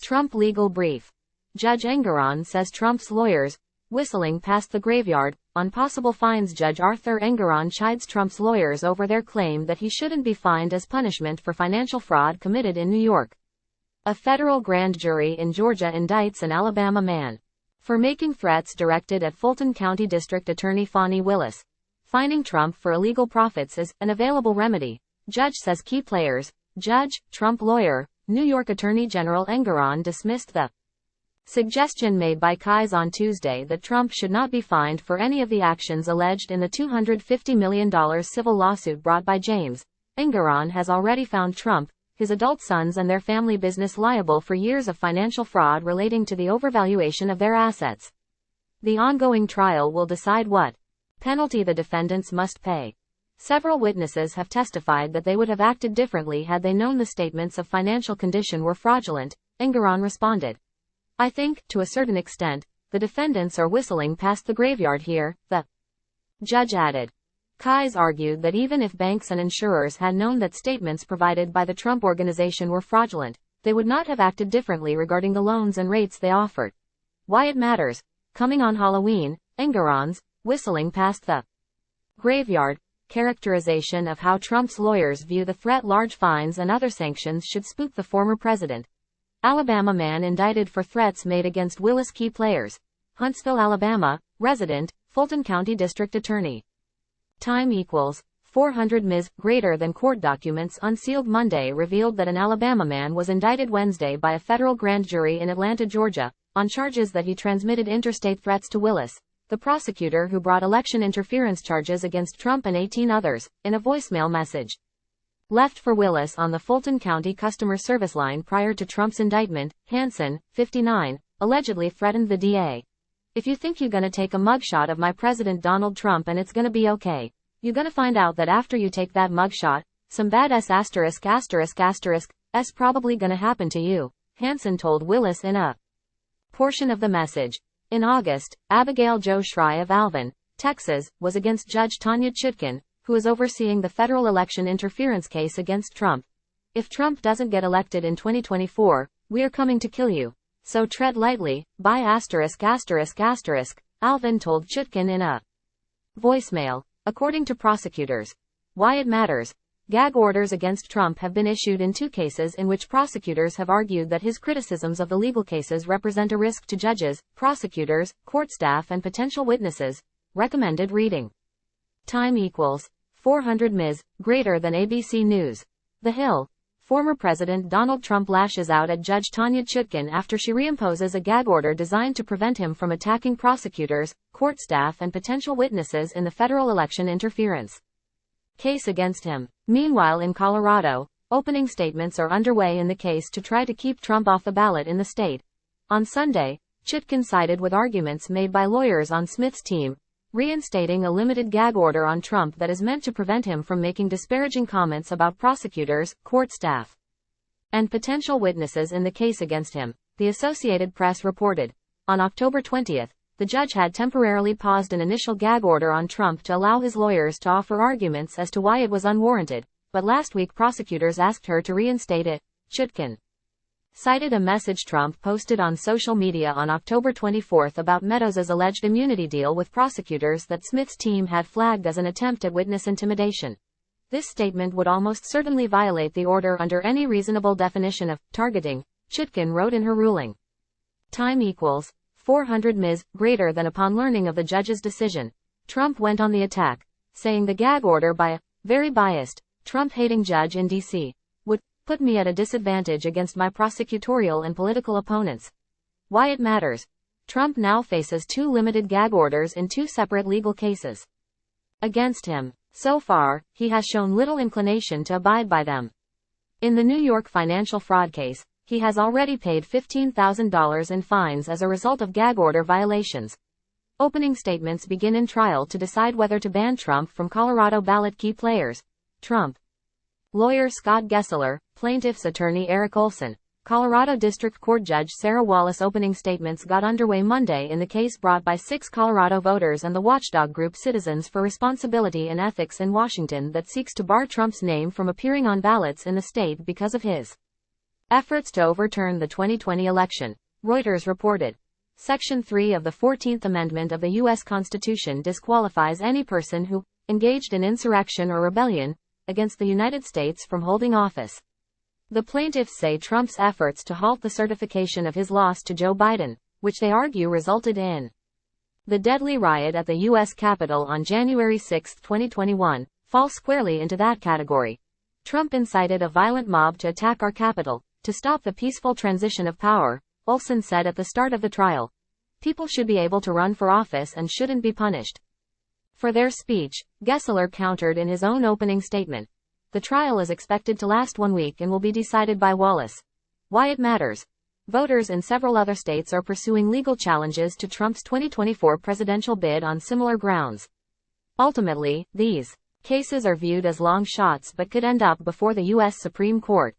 Trump legal brief. Judge Engoron says Trump's lawyers, whistling past the graveyard, on possible fines. Judge Arthur Engoron chides Trump's lawyers over their claim that he shouldn't be fined as punishment for financial fraud committed in New York. A federal grand jury in Georgia indicts an Alabama man for making threats directed at Fulton County District Attorney Fani Willis. Fining Trump for illegal profits is an available remedy, judge says. Key players. Judge, Trump lawyer, New York Attorney General Engoron dismissed the suggestion made by Kise on Tuesday that Trump should not be fined for any of the actions alleged in the $250 million civil lawsuit brought by James. Engoron has already found Trump, his adult sons and their family business liable for years of financial fraud relating to the overvaluation of their assets. The ongoing trial will decide what penalty the defendants must pay. Several witnesses have testified that they would have acted differently had they known the statements of financial condition were fraudulent. Engoron responded, "I think, to a certain extent, the defendants are whistling past the graveyard here," the judge added. Kise argued that even if banks and insurers had known that statements provided by the Trump Organization were fraudulent, they would not have acted differently regarding the loans and rates they offered. Why it matters. Coming on Halloween, Engoron's whistling past the graveyard characterization of how Trump's lawyers view the threat large fines and other sanctions should spook the former president. Alabama man indicted for threats made against Willis. Key players. Huntsville, Alabama, resident, Fulton County District Attorney. Time equals 400 Ms. Greater than court documents unsealed Monday revealed that an Alabama man was indicted Wednesday by a federal grand jury in Atlanta, Georgia, on charges that he transmitted interstate threats to Willis, the prosecutor who brought election interference charges against Trump and 18 others, in a voicemail message left for Willis on the Fulton County customer service line prior to Trump's indictment. Hansen, 59, allegedly threatened the DA. "If you think you're gonna take a mugshot of my President Donald Trump and it's gonna be okay, you're gonna find out that after you take that mugshot, some bad s************ probably gonna happen to you," Hansen told Willis in a portion of the message. In August, Abigail Jo Schrei of Alvin, Texas, was against Judge Tanya Chutkan, who is overseeing the federal election interference case against Trump. "If Trump doesn't get elected in 2024, we are coming to kill you. So tread lightly, by *******, Alvin told Chutkan in a voicemail. According to prosecutors. Why it matters. Gag orders against Trump have been issued in 2 cases in which prosecutors have argued that his criticisms of the legal cases represent a risk to judges, prosecutors, court staff and potential witnesses. Recommended reading. Time equals 400 Ms. Greater than ABC News. The Hill. Former President Donald Trump lashes out at Judge Tanya Chutkan after she reimposes a gag order designed to prevent him from attacking prosecutors, court staff and potential witnesses in the federal election interference case against him. Meanwhile, in Colorado, opening statements are underway in the case to try to keep Trump off the ballot in the state. On Sunday, Chutkan sided with arguments made by lawyers on Smith's team, reinstating a limited gag order on Trump that is meant to prevent him from making disparaging comments about prosecutors, court staff, and potential witnesses in the case against him, the Associated Press reported. On October 20, the judge had temporarily paused an initial gag order on Trump to allow his lawyers to offer arguments as to why it was unwarranted, but last week prosecutors asked her to reinstate it. Chutkan cited a message Trump posted on social media on October 24 about Meadows' alleged immunity deal with prosecutors that Smith's team had flagged as an attempt at witness intimidation. "This statement would almost certainly violate the order under any reasonable definition of targeting," Chutkan wrote in her ruling. Time equals 400 Ms. Greater than upon learning of the judge's decision, Trump went on the attack, saying the gag order by a very biased, Trump-hating judge in D.C. would put me at a disadvantage against my prosecutorial and political opponents. Why it matters. Trump now faces 2 limited gag orders in 2 separate legal cases against him. So far, he has shown little inclination to abide by them. In the New York financial fraud case, he has already paid $15,000 in fines as a result of gag order violations. Opening statements begin in trial to decide whether to ban Trump from Colorado ballot. Key players. Trump lawyer Scott Gessler, plaintiff's attorney Eric Olson, Colorado District Court Judge Sarah Wallace. Opening statements got underway Monday in the case brought by 6 Colorado voters and the watchdog group Citizens for Responsibility and Ethics in Washington that seeks to bar Trump's name from appearing on ballots in the state because of his Efforts to overturn the 2020 election. Reuters reported. Section 3 of the 14th Amendment of the U.S. Constitution disqualifies any person who engaged in insurrection or rebellion against the United States from holding office. The plaintiffs say Trump's efforts to halt the certification of his loss to Joe Biden, which they argue resulted in the deadly riot at the U.S. Capitol on January 6, 2021, fall squarely into that category. Trump incited a violent mob to attack our Capitol to stop the peaceful transition of power, Olson said at the start of the trial. People should be able to run for office and shouldn't be punished for their speech, Gessler countered in his own opening statement. The trial is expected to last 1 week and will be decided by Willis. Why it matters. Voters in several other states are pursuing legal challenges to Trump's 2024 presidential bid on similar grounds. Ultimately, these cases are viewed as long shots but could end up before the U.S. Supreme Court.